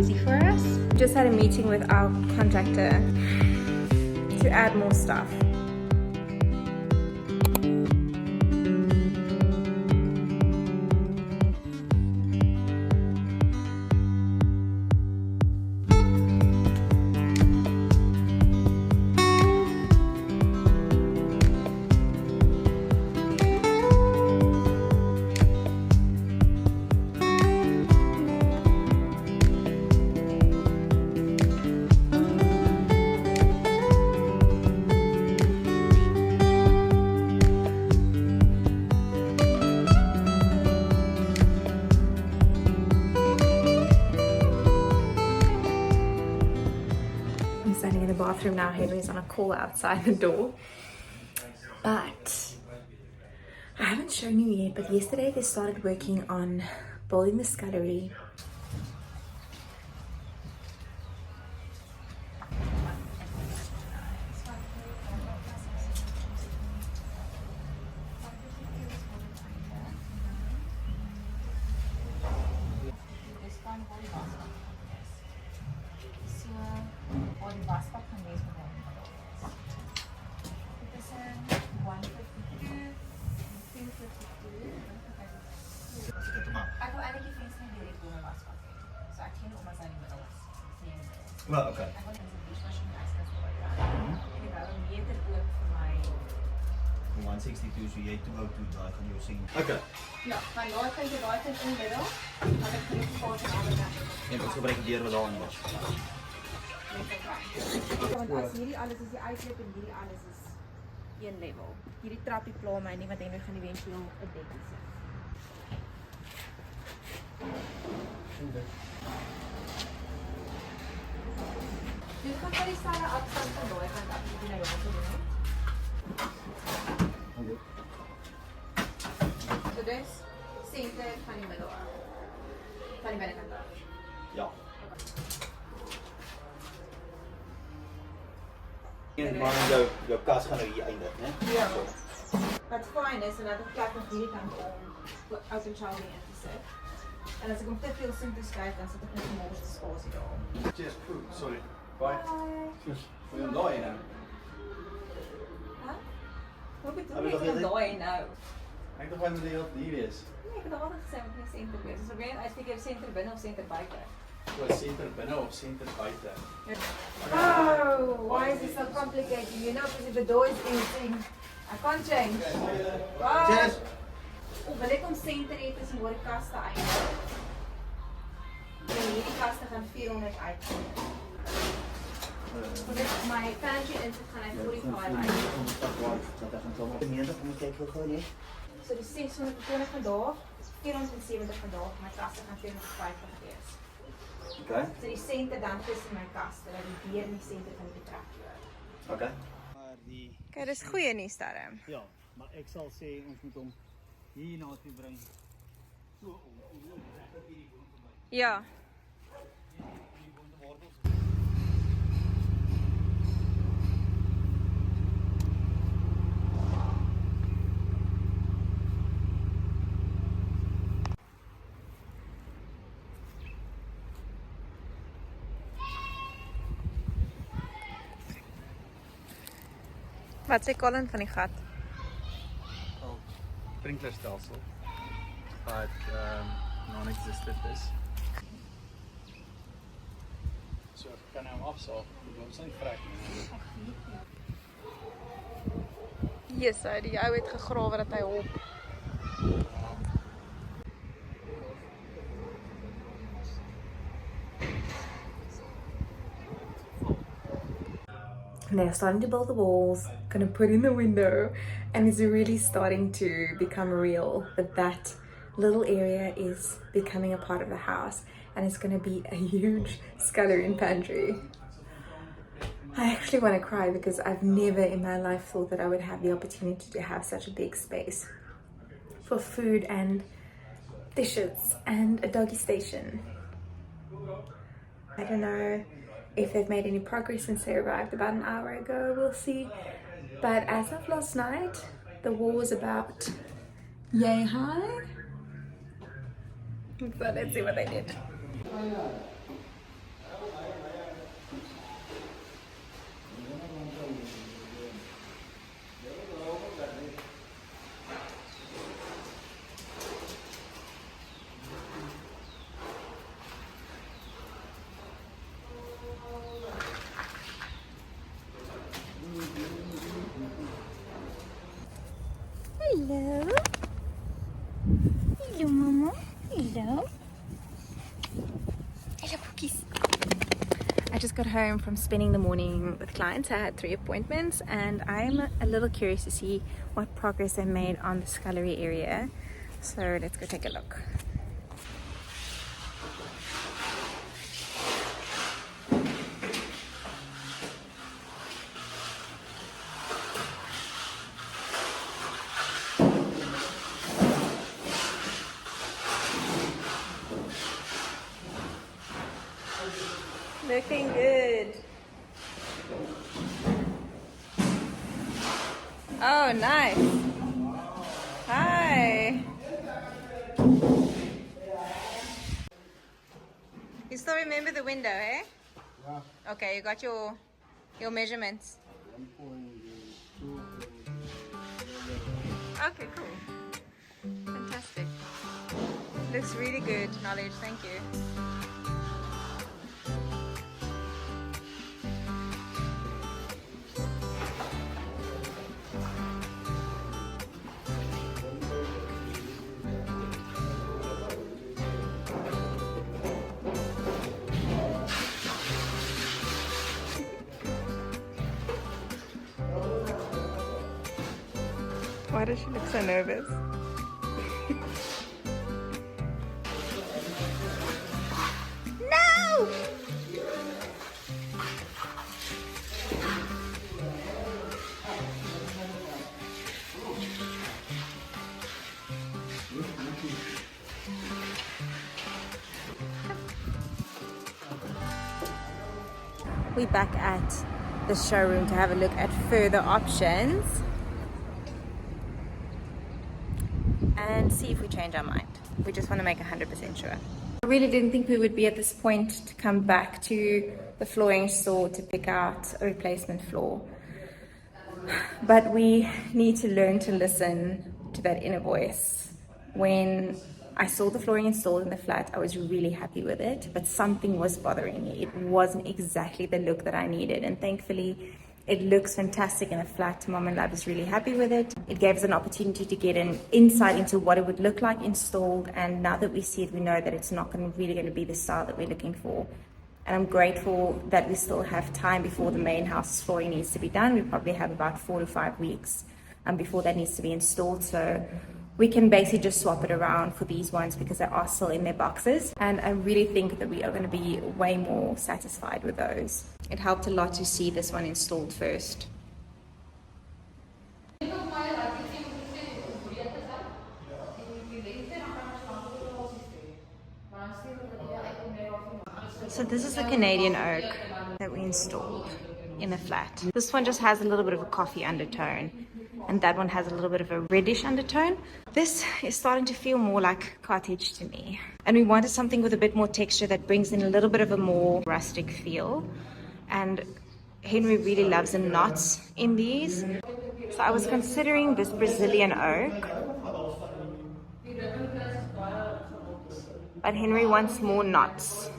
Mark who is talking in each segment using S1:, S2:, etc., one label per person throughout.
S1: busy for us. Just had a meeting with our contractor to add more stuff. Standing in the bathroom now. Henry's on a call outside the door. But I haven't shown you yet, but yesterday they started working on building the scullery.
S2: Well, okay. From 162, so you have to go to like on your scene. Okay.
S1: Ja, maar laat kan jy daai tyd in die middel, dan ek genoeg vaart en alle kante.
S2: En ons gebruik die deur wat daarin was.
S1: Want as hierdie alles is die uitloop en hierdie alles is een level. Hierdie trappie pla my nie, want Henry gaan eventueel 'n dekkie sit. Dit gaan vir die stare afstand van daai kant af, die na jou toe doen.
S2: Okay.
S1: So dis center van die middel af. Van die binnekant af.
S2: Ja. En maar jou kas gaan nou hier eindig, né?
S1: Ja. Wat fyn is, en dat ek plek op hierdie kant om open shelving in te sit. En as ek hom te veel sin te skuif, dan sit ek net 'n morse spasie daar.
S3: Cheers, food, sorry. Bye. Wil jy daai nou?
S1: Hæ? Wat bedoel
S2: Heb je
S1: jy
S2: nog
S1: van
S2: geen-
S1: daai nou?
S3: Ek dink hy moet die hele hier wees.
S1: Nee, ek het al gesê met my senter wees. Dus probeer uitkyk of senter binne of senter buite.
S3: So center binne of center buite.
S1: Oh, why is it so complicated? You know, because if the door is anything, I can't change. Wow.
S2: Cheers.
S1: Of wil ek om center hê tussen hoor kaste eindig. En hierdie kaste gaan 400 uitkom. Want ek my pantry insit gaan hy 45 uitkom.
S2: Moet jy gou nie?
S1: So die 620 vandag, 470 vandag, my kaste gaan 450 wees.
S2: Okay.
S1: So die center dan tussen my kaste, dat die deur in die center van die trek loop.
S2: Okay.
S3: Maar die
S1: Okay, dis goeie nuus daarom.
S2: Ja, maar ek sal sê ons moet hom hier na toe bring. So om hierdie grond te maak.
S1: Ja. Wat sê Colin van die gat?
S3: sprinklerstelsel wat non-existent is. So ek kan hom afsaag, want sy vrek nie.
S1: Yes, die ou het gegrawe dat hy hop. And they're starting to build the walls, gonna put in the window, and it's really starting to become real that little area is becoming a part of the house, and it's gonna be a huge scullery and pantry. I actually want to cry because I've never in my life thought that I would have the opportunity to have such a big space for food and dishes and a doggy station. I don't know if they've made any progress since they arrived about an hour ago, we'll see. But as of last night, the wall was about yay high. So let's see what they did. Hello. Hello, Mama. Hello. Hello, cookies. I just got home from spending the morning with clients. I had 3 appointments and I'm a little curious to see what progress they made on the scullery area. So let's go take a look. Looking good. Oh, nice. Hi. You still remember the window, eh?
S3: Yeah.
S1: Okay, you got your measurements.
S3: 1.2.
S1: Okay, cool. Fantastic. Looks really good. Knowledge, thank you. Why does she look so nervous? No! We're back at the showroom to have a look at further options and see if we change our mind. We just want to make 100% sure. I really didn't think we would be at this point to come back to the flooring store to pick out a replacement floor. But we need to learn to listen to that inner voice. When I saw the flooring installed in the flat, I was really happy with it, but something was bothering me. It wasn't exactly the look that I needed, and thankfully it looks fantastic in a flat. Mom and Lab is really happy with it. It gave us an opportunity to get an insight into what it would look like installed, and now that we see it, we know that it's not really going to be the style that we're looking for. And I'm grateful that we still have time before the main house flooring needs to be done. We probably have about 4 to 5 weeks before that needs to be installed. So we can basically just swap it around for these ones because they are still in their boxes. And I really think that we are going to be way more satisfied with those. It helped a lot to see this one installed first. So this is the Canadian oak that we installed in the flat. This one just has a little bit of a coffee undertone, and that one has a little bit of a reddish undertone. This is starting to feel more like cottage to me. And we wanted something with a bit more texture that brings in a little bit of a more rustic feel. And Henry really loves the knots in these. So I was considering this Brazilian oak. But Henry wants more knots.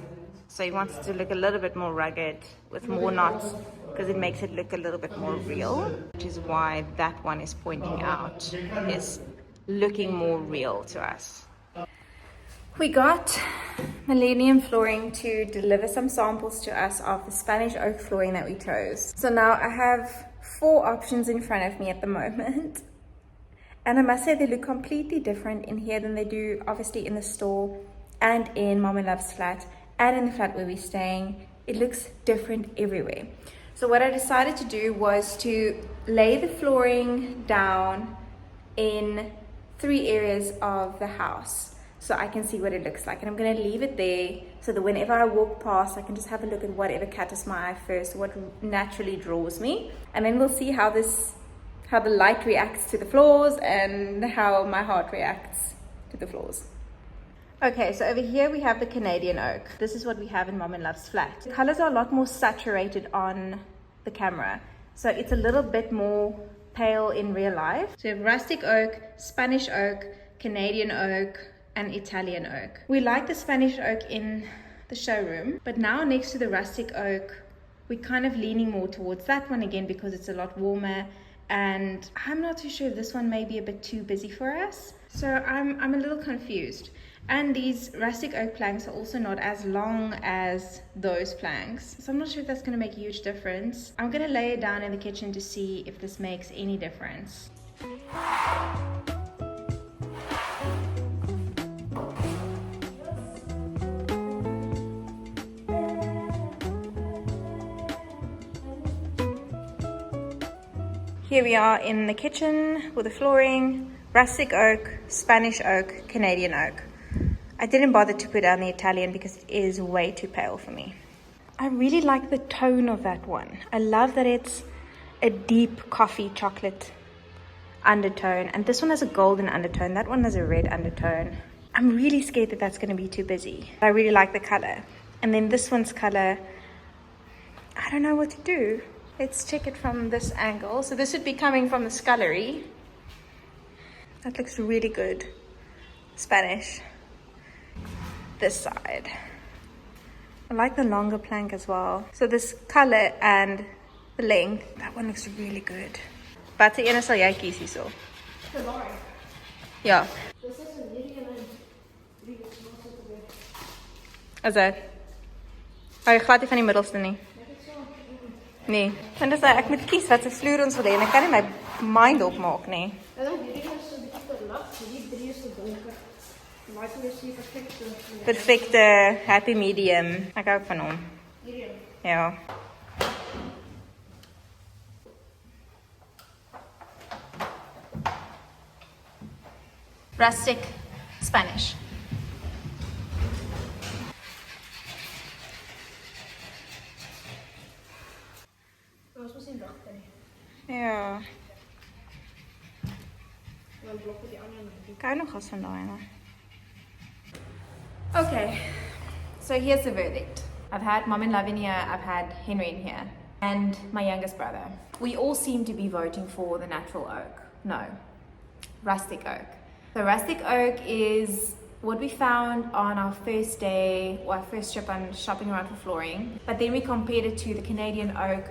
S1: So he wants it to look a little bit more rugged with more knots because it makes it look a little bit more real, which is why that one is pointing out, is looking more real to us. We got Millennium Flooring to deliver some samples to us of the Spanish oak flooring that we chose. So now I have 4 options in front of me at the moment. And I must say they look completely different in here than they do obviously in the store and in Mom and Love's flat and in the flat where we're staying. It looks different everywhere. So what I decided to do was to lay the flooring down in 3 areas of the house so I can see what it looks like. And I'm going to leave it there so that whenever I walk past, I can just have a look at whatever catches my eye first, what naturally draws me. And then we'll see how the light reacts to the floors and how my heart reacts to the floors. Okay, so over here we have the Canadian oak. This is what we have in Mom and Love's flat. The colors are a lot more saturated on the camera, so it's a little bit more pale in real life. So we have rustic oak, Spanish oak, Canadian oak, and Italian oak. We like the Spanish oak in the showroom, but now next to the rustic oak, we're kind of leaning more towards that one again because it's a lot warmer and I'm not too sure, this one may be a bit too busy for us. So I'm a little confused. And these rustic oak planks are also not as long as those planks. So I'm not sure if that's going to make a huge difference. I'm going to lay it down in the kitchen to see if this makes any difference. Here we are in the kitchen with the flooring, rustic oak, Spanish oak, Canadian oak. I didn't bother to put down the Italian because it is way too pale for me. I really like the tone of that one. I love that it's a deep coffee chocolate undertone, and this one has a golden undertone. That one has a red undertone. I'm really scared that that's going to be too busy. I really like the color. And then this one's color, I don't know what to do. Let's check it from this angle. So this would be coming from the Scullery. That looks really good. Spanish. This side. I like the longer plank as well. So this color and the length, that one looks really good. Wat se ene sal jy kies hierso? Ja. Is dit? Hou jy glad nie van die middelste nie? Nee. En dis ek moet kies wat se vloer ons wil hê en ek kan nie my mind opmaak nie. Perfekte happy medium. Ek hou van hom. Ja. Rustic Spanish. Ja. Kan nog eens vandaan. Okay, so here's the verdict. I've had Mom and Love in here, I've had Henry in here, and my youngest brother. We all seem to be voting for the natural oak. No, rustic oak. The rustic oak is what we found on our first day, or our first trip on shopping around for flooring. But then we compared it to the Canadian oak,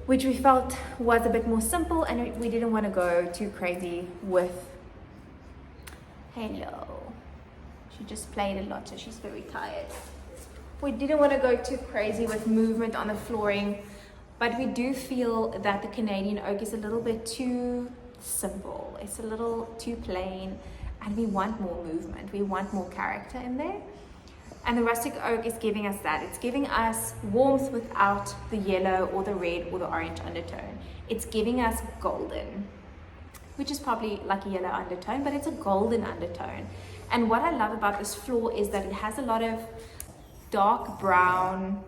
S1: which we felt was a bit more simple, and we didn't want to go too crazy with. Hello. She just played a lot, so she's very tired. We didn't want to go too crazy with movement on the flooring, but we do feel that the Canadian oak is a little bit too simple. It's a little too plain, and we want more movement. We want more character in there. And the rustic oak is giving us that. It's giving us warmth without the yellow or the red or the orange undertone. It's giving us golden, which is probably like a yellow undertone, but it's a golden undertone. And what I love about this floor is that it has a lot of dark brown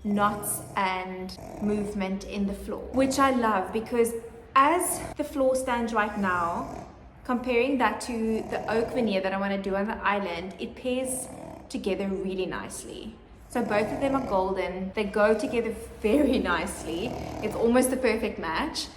S1: knots and movement in the floor, which I love, because as the floor stands right now, comparing that to the oak veneer that I want to do on the island, it pairs together really nicely. So both of them are golden. They go together very nicely. It's almost the perfect match.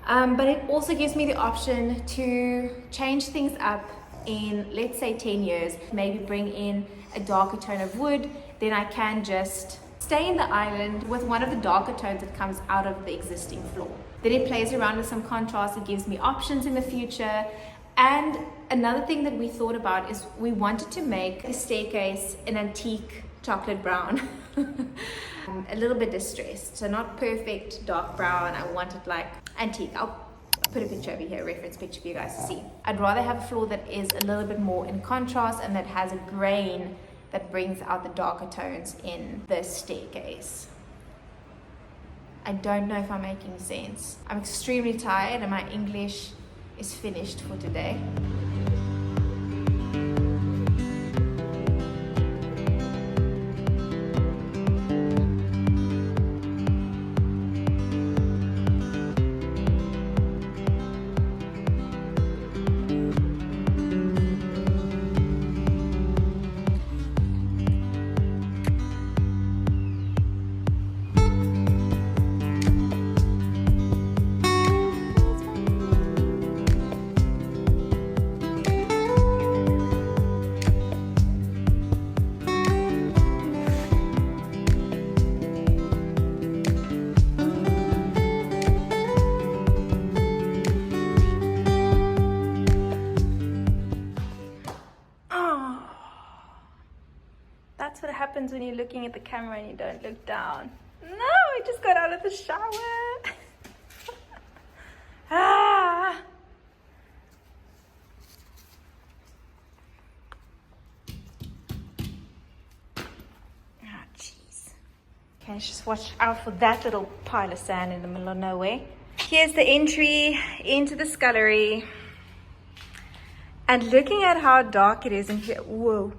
S1: But it also gives me the option to change things up in, let's say, 10 years, maybe bring in a darker tone of wood. Then I can just stay in the island with one of the darker tones that comes out of the existing floor. Then it plays around with some contrast. It gives me options in the future. And another thing that we thought about is we wanted to make the staircase an antique chocolate brown. A little bit distressed, so not perfect dark brown. I want it like antique. I'll put a picture over here, a reference picture for you guys to see. I'd rather have a floor that is a little bit more in contrast and that has a grain that brings out the darker tones in the staircase. I don't know if I'm making sense. I'm extremely tired and my English is finished for today. happens when you're looking at the camera and you don't look down. No, I just got out of the shower. Ah. Jeez. Okay, let's just watch out for that little pile of sand in the middle of nowhere. Here's the entry into the scullery. And looking at how dark it is in here, whoa.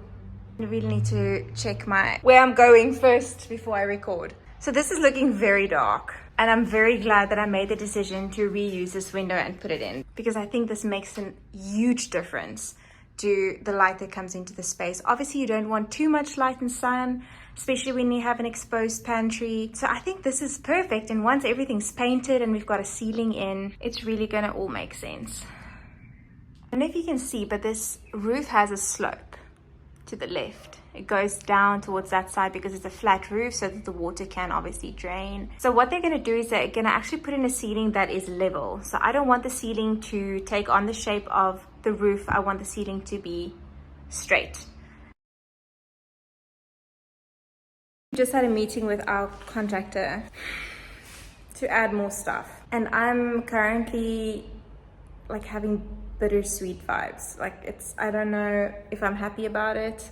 S1: I really need to check where I'm going first before I record. So this is looking very dark. And I'm very glad that I made the decision to reuse this window and put it in. Because I think this makes a huge difference to the light that comes into the space. Obviously you don't want too much light and sun, especially when you have an exposed pantry. So I think this is perfect. And once everything's painted and we've got a ceiling in, it's really gonna all make sense. I don't know if you can see, but this roof has a slope to the left. It goes down towards that side because it's a flat roof so that the water can obviously drain. So what they're gonna do is they're gonna actually put in a ceiling that is level. So I don't want the ceiling to take on the shape of the roof. I want the ceiling to be straight. Just had a meeting with our contractor to add more stuff. And I'm currently like having bittersweet vibes. Like I don't know if I'm happy about it.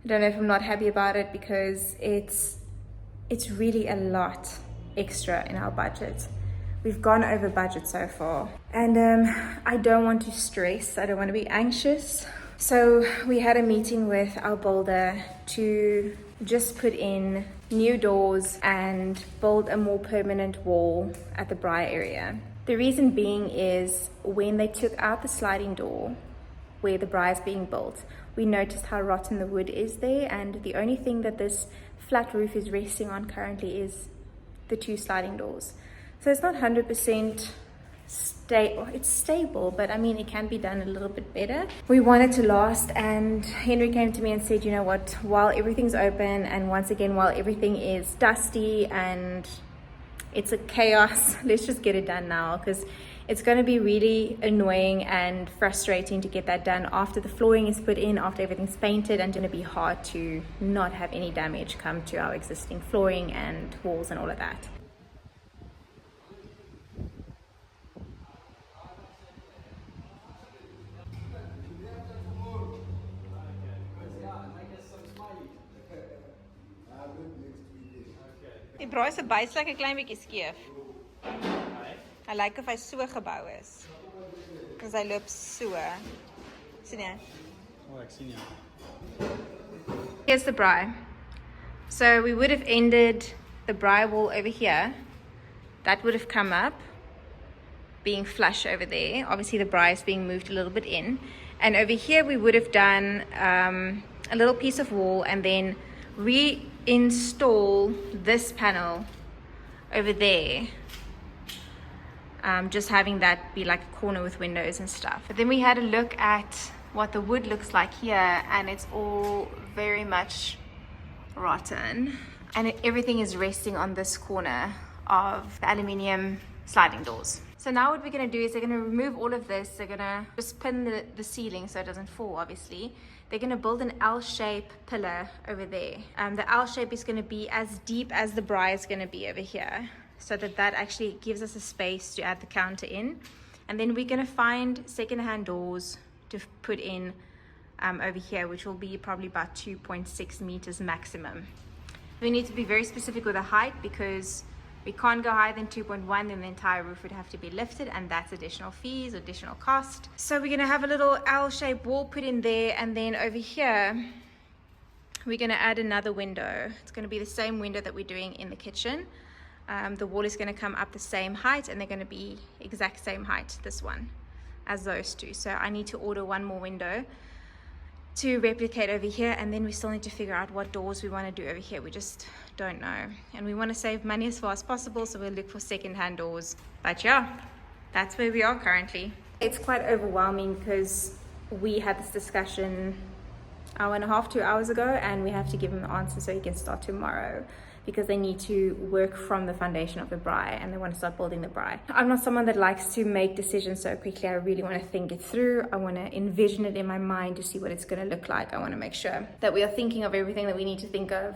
S1: I don't know if I'm not happy about it because it's really a lot extra in our budget. We've gone over budget so far. And I don't want to stress. I don't want to be anxious. So we had a meeting with our builder to just put in new doors and build a more permanent wall at the Briar area. The reason being is when they took out the sliding door where the Briar is being built, we noticed how rotten the wood is there, and the only thing that this flat roof is resting on currently is the 2 sliding doors. So it's not 100% it's stable, but I mean it can be done a little bit better. We want it to last, and Henry came to me and said, you know what, while everything's open and once again while everything is dusty and it's a chaos, let's just get it done now, because it's going to be really annoying and frustrating to get that done after the flooring is put in, after everything's painted, and it's going to be hard to not have any damage come to our existing flooring and walls and all of that. Die braai se buislik 'n klein bietjie skeef. I like if hy so gebou is. Because hy loop so. Sien jy?
S2: Oh, ek sien jou.
S1: Here's the braai. So we would have ended the braai wall over here. That would have come up, being flush over there. Obviously the braai is being moved a little bit in. And over here we would have done a little piece of wall and then reinstall this panel over there. Just having that be like a corner with windows and stuff. But then we had a look at what the wood looks like here, and it's all very much rotten, and everything is resting on this corner of the aluminium sliding doors. So now what we're going to do is they're going to remove all of this. They're going to just pin the ceiling so it doesn't fall, obviously. They're going to build an L-shape pillar over there. The L shape is going to be as deep as the braai is going to be over here, so that actually gives us a space to add the counter in. And then we're going to find second-hand doors to put in over here, which will be probably about 2.6 meters maximum. We need to be very specific with the height because we can't go higher than 2.1, then the entire roof would have to be lifted, and that's additional fees, additional cost. So we're going to have a little L-shaped wall put in there, and then over here we're going to add another window. It's going to be the same window that we're doing in the kitchen. The wall is going to come up the same height, and they're going to be exact same height, this one, as those two. So I need to order one more window to replicate over here, and then we still need to figure out what doors we want to do over here. We just don't know, and we want to save money as far as possible, so we'll look for second-hand doors. But yeah, that's where we are currently. It's quite overwhelming because we had this discussion 1.5 to 2 hours ago, and we have to give him the answer so he can start tomorrow. because they need to work from the foundation of the braai and they want to start building the braai. I'm not someone that likes to make decisions so quickly. I really want to think it through. I want to envision it in my mind to see what it's going to look like. I want to make sure that we are thinking of everything that we need to think of.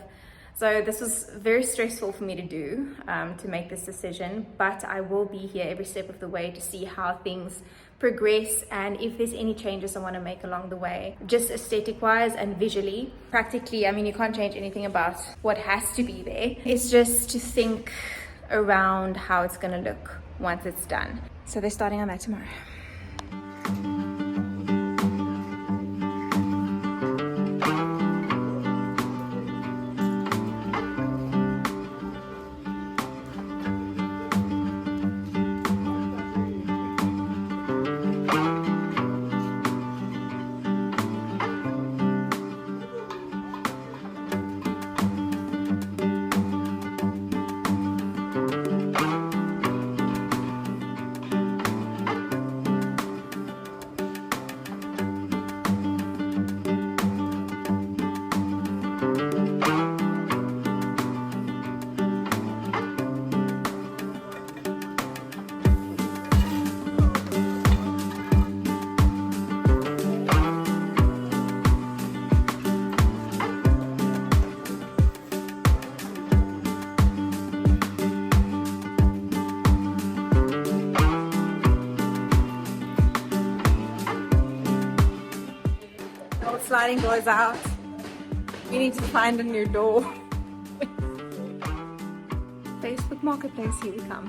S1: So this was very stressful for me to do, to make this decision, but I will be here every step of the way to see how things progress and if there's any changes I want to make along the way, just aesthetic wise and visually. Practically, I mean, you can't change anything about what has to be there. It's just to think around how it's going to look once it's done. So they're starting on that tomorrow. Sliding doors out. We need to find a new door. Facebook Marketplace, here we come.